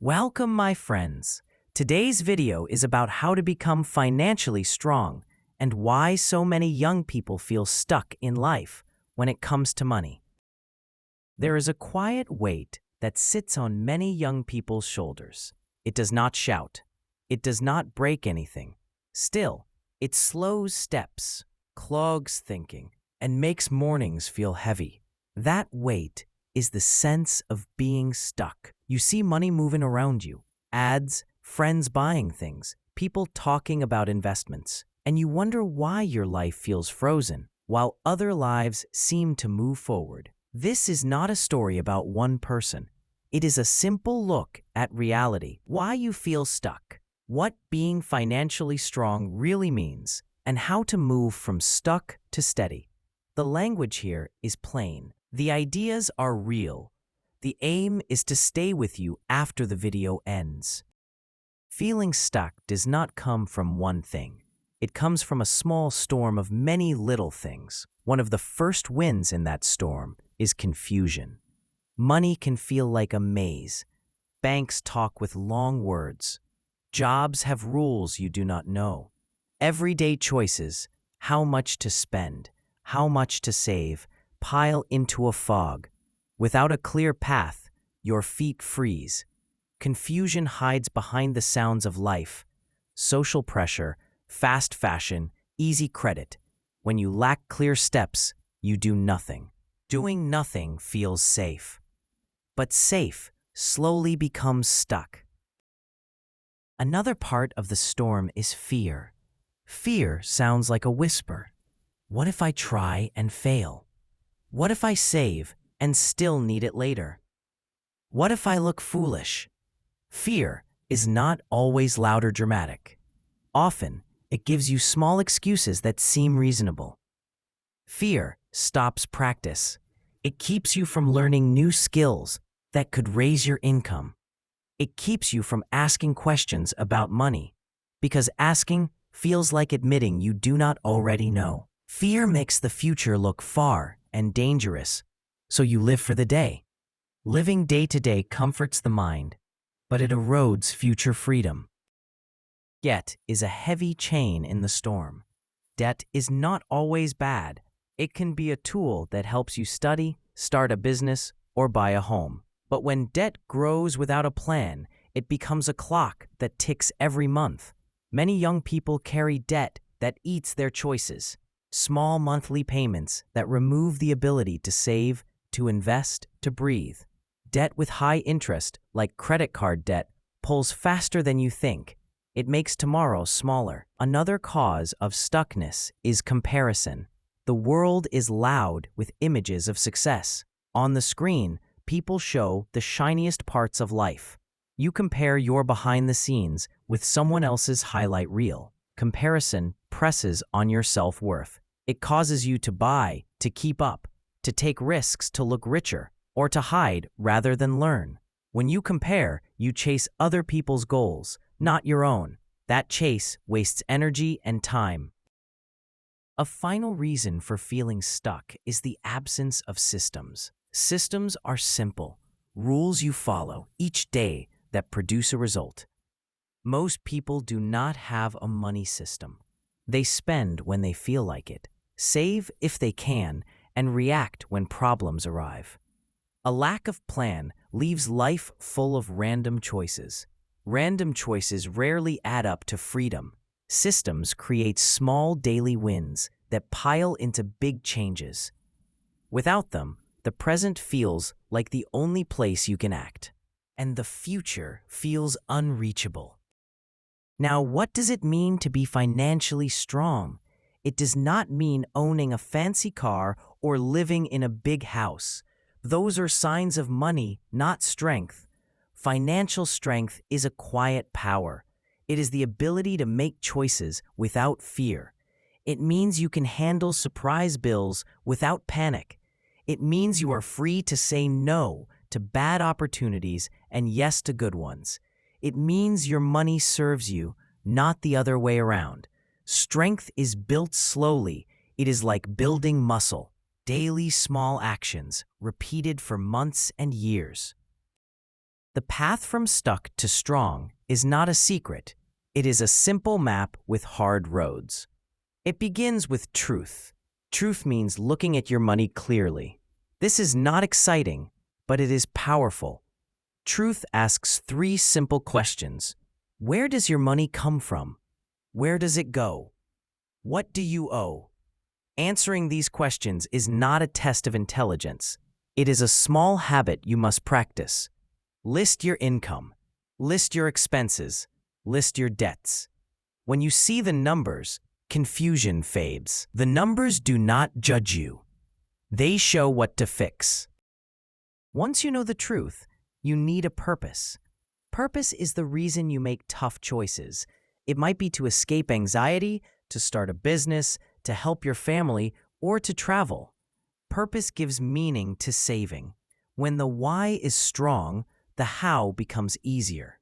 Welcome, my friends. Today's video is about how to become financially strong and why so many young people feel stuck in life when it comes to money. There is a quiet weight that sits on many young people's shoulders. It does not shout. It does not break anything. Still, it slows steps, clogs thinking, and makes mornings feel heavy. That weight is the sense of being stuck. You see money moving around you, ads, friends buying things, people talking about investments, and you wonder why your life feels frozen while other lives seem to move forward. This is not a story about one person. It is a simple look at reality, why you feel stuck, what being financially strong really means, and how to move from stuck to steady. The language here is plain. The ideas are real. The aim is to stay with you after the video ends. Feeling stuck does not come from one thing. It comes from a small storm of many little things. One of the first winds in that storm is confusion. Money can feel like a maze. Banks talk with long words. Jobs have rules you do not know. Everyday choices, how much to spend, how much to save, pile into a fog. Without a clear path, your feet freeze. Confusion hides behind the sounds of life. Social pressure, fast fashion, easy credit. When you lack clear steps, you do nothing. Doing nothing feels safe. But safe slowly becomes stuck. Another part of the storm is fear. Fear sounds like a whisper. What if I try and fail? What if I save and still need it later? What if I look foolish? Fear is not always loud or dramatic. Often, it gives you small excuses that seem reasonable. Fear stops practice. It keeps you from learning new skills that could raise your income. It keeps you from asking questions about money, because asking feels like admitting you do not already know. Fear makes the future look far and dangerous, so you live for the day. Living day to day comforts the mind, but it erodes future freedom. Debt is a heavy chain in the storm. Debt is not always bad. It can be a tool that helps you study, start a business, or buy a home. But when debt grows without a plan, it becomes a clock that ticks every month. Many young people carry debt that eats their choices. Small monthly payments that remove the ability to save, to invest, to breathe. Debt with high interest, like credit card debt, pulls faster than you think. It makes tomorrow smaller. Another cause of stuckness is comparison. The world is loud with images of success. On the screen, people show the shiniest parts of life. You compare your behind the scenes with someone else's highlight reel. Comparison presses on your self-worth. It causes you to buy, to keep up, to take risks to look richer, or to hide rather than learn. When you compare, you chase other people's goals, not your own. That chase wastes energy and time. A final reason for feeling stuck is the absence of systems. Systems are simple, rules you follow each day that produce a result. Most people do not have a money system. They spend when they feel like it, save if they can, and react when problems arrive. A lack of plan leaves life full of random choices. Random choices rarely add up to freedom. Systems create small daily wins that pile into big changes. Without them, the present feels like the only place you can act, and the future feels unreachable. Now, what does it mean to be financially strong? It does not mean owning a fancy car or living in a big house. Those are signs of money, not strength. Financial strength is a quiet power. It is the ability to make choices without fear. It means you can handle surprise bills without panic. It means you are free to say no to bad opportunities and yes to good ones. It means your money serves you, not the other way around. Strength is built slowly. It is like building muscle. Daily small actions, repeated for months and years. The path from stuck to strong is not a secret. It is a simple map with hard roads. It begins with truth. Truth means looking at your money clearly. This is not exciting, but it is powerful. Truth asks 3 simple questions. Where does your money come from? Where does it go? What do you owe? Answering these questions is not a test of intelligence. It is a small habit you must practice. List your income. List your expenses. List your debts. When you see the numbers, confusion fades. The numbers do not judge you. They show what to fix. Once you know the truth, you need a purpose. Purpose is the reason you make tough choices. It might be to escape anxiety, to start a business, to help your family, or to travel. Purpose gives meaning to saving. When the why is strong, the how becomes easier.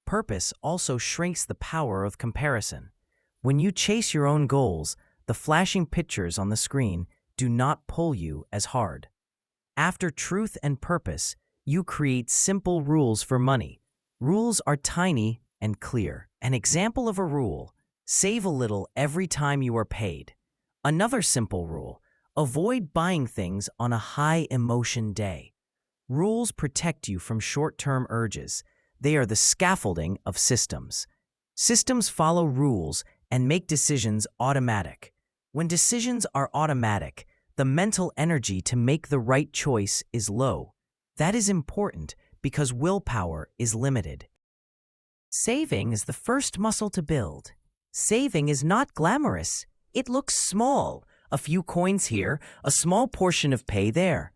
Purpose also shrinks the power of comparison. When you chase your own goals, the flashing pictures on the screen do not pull you as hard. After truth and purpose, you create simple rules for money. Rules are tiny and clear. An example of a rule: save a little every time you are paid. Another simple rule: avoid buying things on a high emotion day. Rules protect you from short-term urges. They are the scaffolding of systems. Systems follow rules and make decisions automatic. When decisions are automatic, the mental energy to make the right choice is low. That is important because willpower is limited. Saving is the first muscle to build. Saving is not glamorous. It looks small. A few coins here, a small portion of pay there.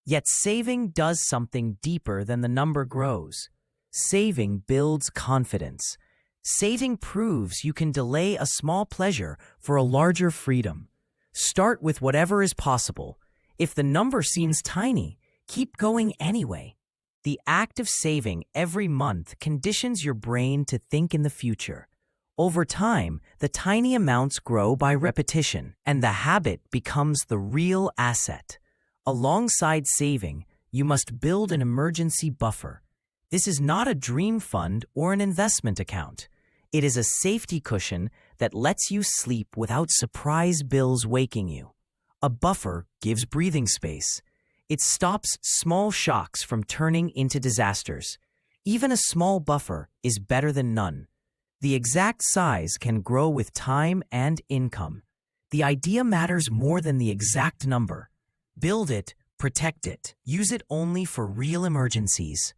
Yet saving does something deeper than the number grows. Saving builds confidence. Saving proves you can delay a small pleasure for a larger freedom. Start with whatever is possible. If the number seems tiny, keep going anyway. The act of saving every month conditions your brain to think in the future. Over time, the tiny amounts grow by repetition, and the habit becomes the real asset. Alongside saving, you must build an emergency buffer. This is not a dream fund or an investment account. It is a safety cushion that lets you sleep without surprise bills waking you. A buffer gives breathing space. It stops small shocks from turning into disasters. Even a small buffer is better than none. The exact size can grow with time and income. The idea matters more than the exact number. Build it, protect it, use it only for real emergencies.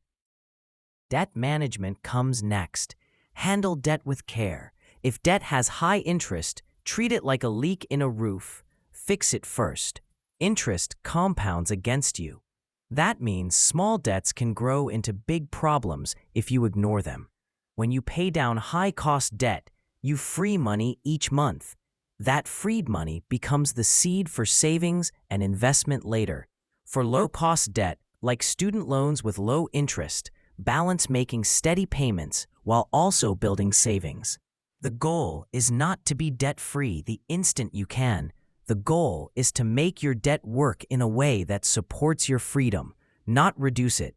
Debt management comes next. Handle debt with care. If debt has high interest, treat it like a leak in a roof. Fix it first. Interest compounds against you. That means small debts can grow into big problems if you ignore them. When you pay down high-cost debt, you free money each month. That freed money becomes the seed for savings and investment later. For low-cost debt, like student loans with low interest, balance making steady payments while also building savings. The goal is not to be debt-free the instant you can. The goal is to make your debt work in a way that supports your freedom, not reduce it.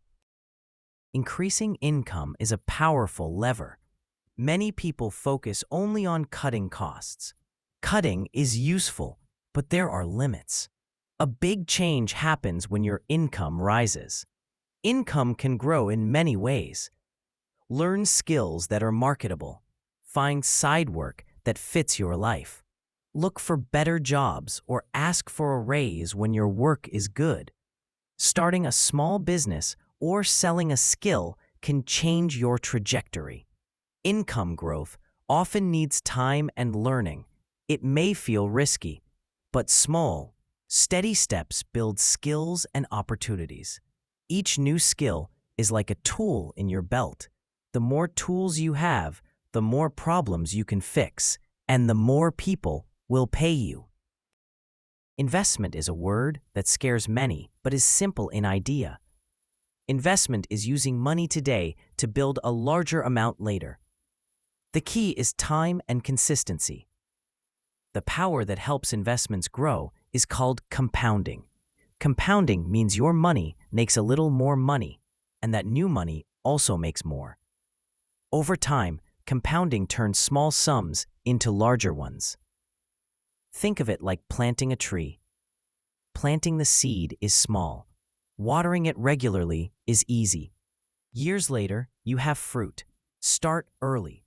Increasing income is a powerful lever. Many people focus only on cutting costs. Cutting is useful, but there are limits. A big change happens when your income rises. Income can grow in many ways. Learn skills that are marketable. Find side work that fits your life. Look for better jobs or ask for a raise when your work is good. Starting a small business or selling a skill can change your trajectory. Income growth often needs time and learning. It may feel risky, but small, steady steps build skills and opportunities. Each new skill is like a tool in your belt. The more tools you have, the more problems you can fix, and the more people will pay you. Investment is a word that scares many, but is simple in idea. Investment is using money today to build a larger amount later. The key is time and consistency. The power that helps investments grow is called compounding. Compounding means your money makes a little more money, and that new money also makes more. Over time, compounding turns small sums into larger ones. Think of it like planting a tree. Planting the seed is small. Watering it regularly is easy. Years later, you have fruit. Start early.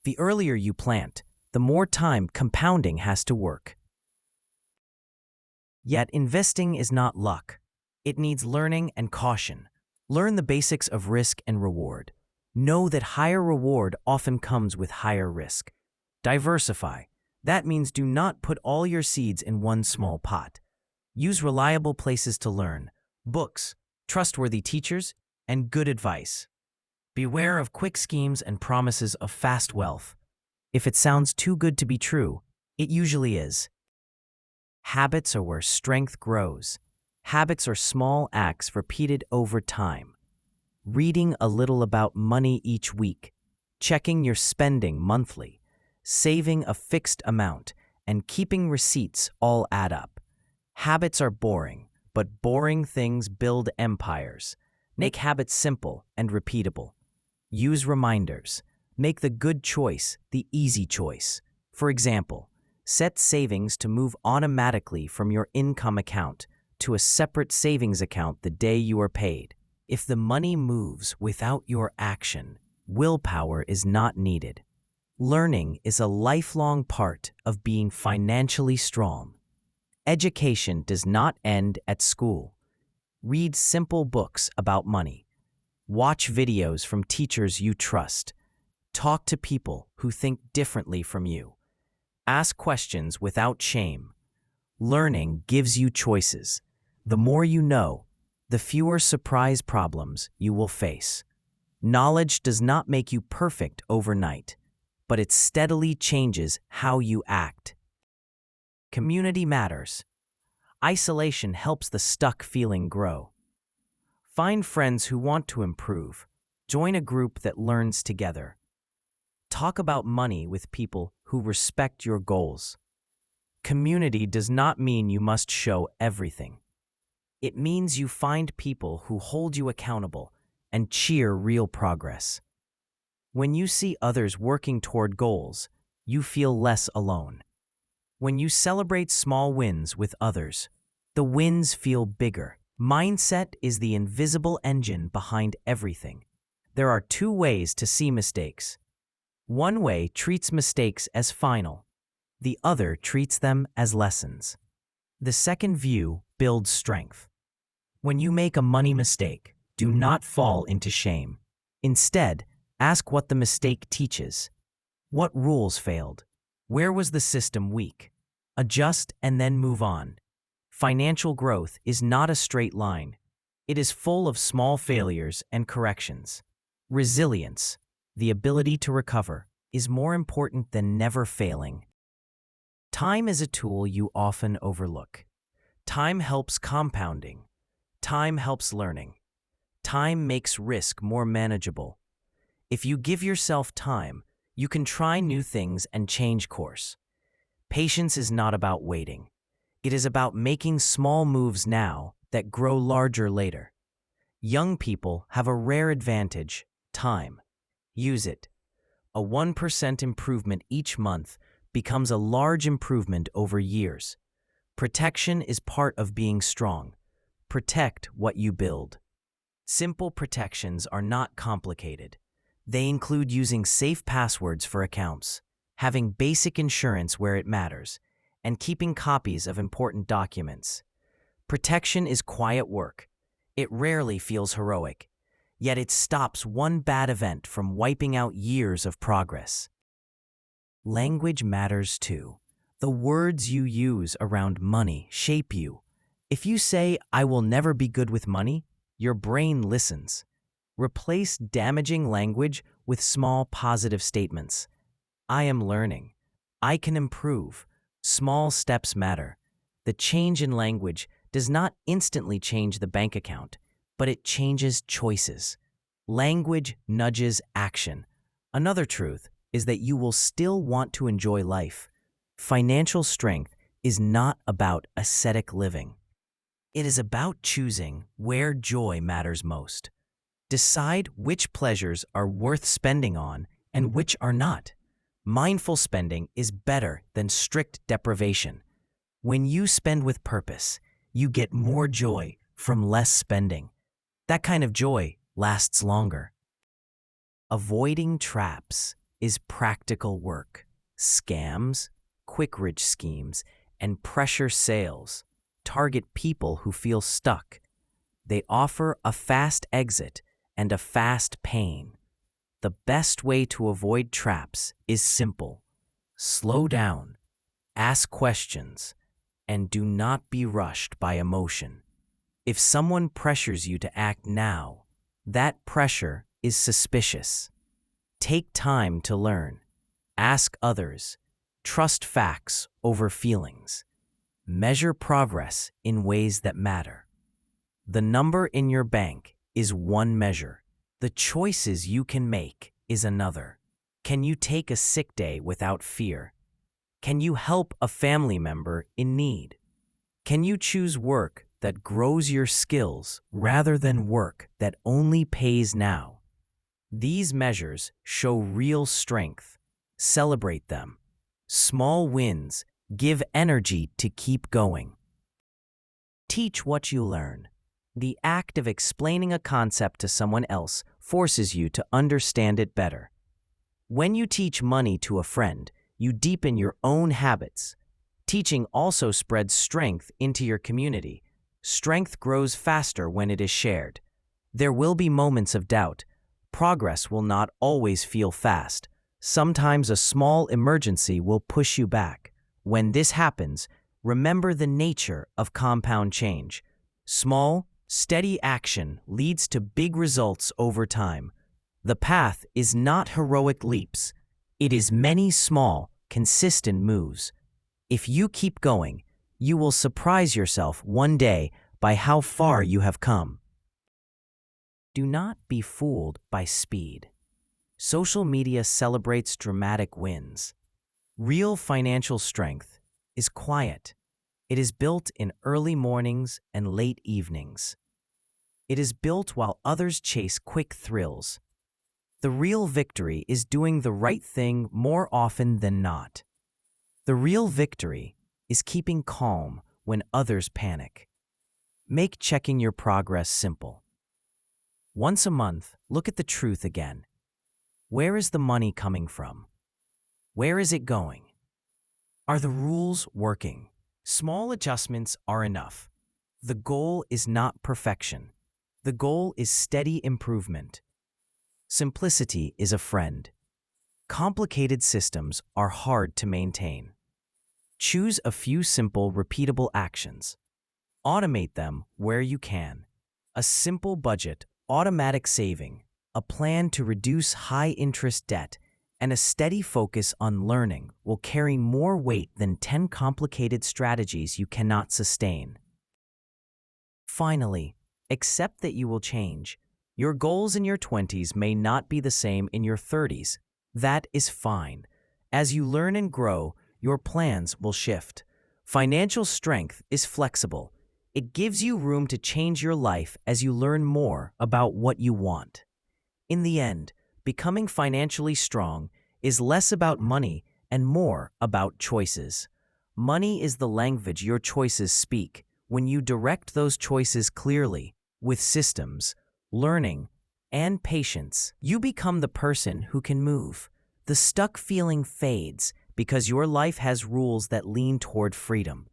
The earlier you plant, the more time compounding has to work. Yet investing is not luck. It needs learning and caution. Learn the basics of risk and reward. Know that higher reward often comes with higher risk. Diversify. That means do not put all your seeds in one small pot. Use reliable places to learn, books, trustworthy teachers, and good advice. Beware of quick schemes and promises of fast wealth. If it sounds too good to be true, it usually is. Habits are where strength grows. Habits are small acts repeated over time. Reading a little about money each week, checking your spending monthly, saving a fixed amount, and keeping receipts all add up. Habits are boring, but boring things build empires. Make habits simple and repeatable. Use reminders. Make the good choice the easy choice. For example, set savings to move automatically from your income account to a separate savings account the day you are paid. If the money moves without your action, willpower is not needed. Learning is a lifelong part of being financially strong. Education does not end at school. Read simple books about money. Watch videos from teachers you trust. Talk to people who think differently from you. Ask questions without shame. Learning gives you choices. The more you know, the fewer surprise problems you will face. Knowledge does not make you perfect overnight, but it steadily changes how you act. Community matters. Isolation helps the stuck feeling grow. Find friends who want to improve. Join a group that learns together. Talk about money with people who respect your goals. Community does not mean you must show everything. It means you find people who hold you accountable and cheer real progress. When you see others working toward goals, you feel less alone. When you celebrate small wins with others, the wins feel bigger. Mindset is the invisible engine behind everything. There are two ways to see mistakes. One way treats mistakes as final. The other treats them as lessons. The second view builds strength. When you make a money mistake, do not fall into shame. Instead, ask what the mistake teaches. What rules failed? Where was the system weak? Adjust and then move on. Financial growth is not a straight line. It is full of small failures and corrections. Resilience, the ability to recover, is more important than never failing. Time is a tool you often overlook. Time helps compounding. Time helps learning. Time makes risk more manageable. If you give yourself time, you can try new things and change course. Patience is not about waiting. It is about making small moves now that grow larger later. Young people have a rare advantage: time. Use it. A 1% improvement each month becomes a large improvement over years. Protection is part of being strong. Protect what you build. Simple protections are not complicated. They include using safe passwords for accounts, having basic insurance where it matters, and keeping copies of important documents. Protection is quiet work. It rarely feels heroic, yet it stops one bad event from wiping out years of progress. Language matters too. The words you use around money shape you. If you say, "I will never be good with money," your brain listens. Replace damaging language with small positive statements. I am learning. I can improve. Small steps matter. The change in language does not instantly change the bank account, but it changes choices. Language nudges action. Another truth is that you will still want to enjoy life. Financial strength is not about ascetic living. It is about choosing where joy matters most. Decide which pleasures are worth spending on and which are not. Mindful spending is better than strict deprivation. When you spend with purpose, you get more joy from less spending. That kind of joy lasts longer. Avoiding traps is practical work. Scams, quick-rich schemes, and pressure sales target people who feel stuck. They offer a fast exit and a fast pain. The best way to avoid traps is simple. Slow down, ask questions, and do not be rushed by emotion. If someone pressures you to act now, that pressure is suspicious. Take time to learn. Ask others. Trust facts over feelings. Measure progress in ways that matter. The number in your bank is one measure. The choices you can make is another. Can you take a sick day without fear? Can you help a family member in need? Can you choose work that grows your skills rather than work that only pays now? These measures show real strength. Celebrate them. Small wins give energy to keep going. Teach what you learn. The act of explaining a concept to someone else forces you to understand it better. When you teach money to a friend, you deepen your own habits. Teaching also spreads strength into your community. Strength grows faster when it is shared. There will be moments of doubt. Progress will not always feel fast. Sometimes a small emergency will push you back. When this happens, remember the nature of compound change. Small, steady action leads to big results over time. The path is not heroic leaps. It is many small, consistent moves. If you keep going, you will surprise yourself one day by how far you have come. Do not be fooled by speed. Social media celebrates dramatic wins. Real financial strength is quiet. It is built in early mornings and late evenings. It is built while others chase quick thrills. The real victory is doing the right thing more often than not. The real victory is keeping calm when others panic. Make checking your progress simple. Once a month, look at the truth again. Where is the money coming from? Where is it going? Are the rules working? Small adjustments are enough. The goal is not perfection. The goal is steady improvement. Simplicity is a friend. Complicated systems are hard to maintain. Choose a few simple, repeatable actions. Automate them where you can. A simple budget, automatic saving, a plan to reduce high-interest debt, and a steady focus on learning will carry more weight than 10 complicated strategies you cannot sustain. Finally, accept that you will change. Your goals in your 20s may not be the same in your 30s. That is fine. As you learn and grow, your plans will shift. Financial strength is flexible. It gives you room to change your life as you learn more about what you want. In the end, becoming financially strong is less about money and more about choices. Money is the language your choices speak. When you direct those choices clearly, with systems, learning, and patience, you become the person who can move. The stuck feeling fades because your life has rules that lean toward freedom.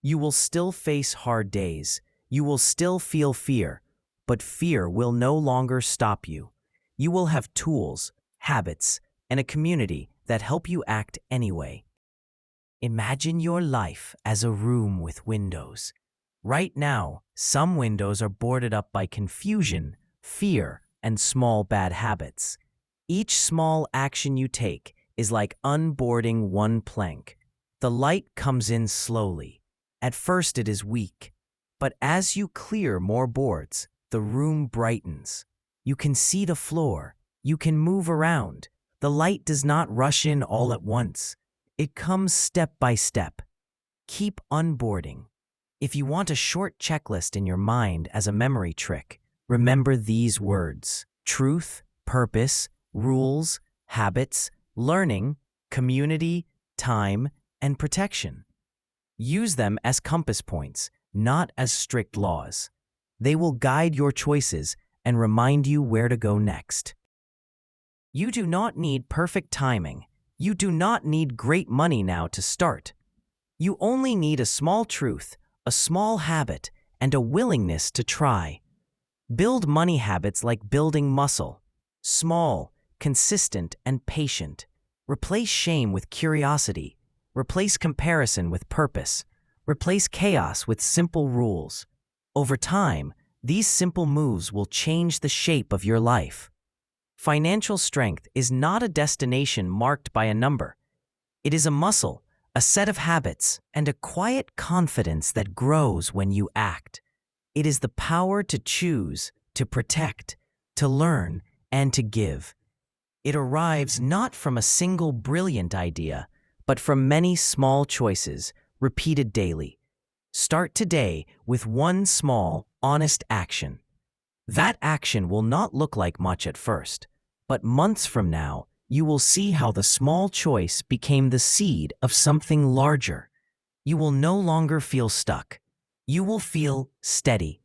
You will still face hard days. You will still feel fear, but fear will no longer stop you. You will have tools, habits, and a community that help you act anyway. Imagine your life as a room with windows. Right now, some windows are boarded up by confusion, fear, and small bad habits. Each small action you take is like unboarding one plank. The light comes in slowly. At first it is weak, but as you clear more boards, the room brightens. You can see the floor. You can move around. The light does not rush in all at once. It comes step by step. Keep unboarding. If you want a short checklist in your mind as a memory trick, Remember these words: truth, purpose, rules, habits, learning, community, time, and protection. Use them as compass points, not as strict laws. They will guide your choices and remind you where to go next. You do not need perfect timing. You do not need great money now to start. You only need a small truth, a small habit, and a willingness to try. Build money habits like building muscle. Small, consistent, and patient. Replace shame with curiosity. Replace comparison with purpose. Replace chaos with simple rules. Over time, these simple moves will change the shape of your life. Financial strength is not a destination marked by a number. It is a muscle, a set of habits, and a quiet confidence that grows when you act. It is the power to choose, to protect, to learn, and to give. It arrives not from a single brilliant idea, but from many small choices, repeated daily. Start today with one small, honest action. That action will not look like much at first, but months from now, you will see how the small choice became the seed of something larger. You will no longer feel stuck. You will feel steady,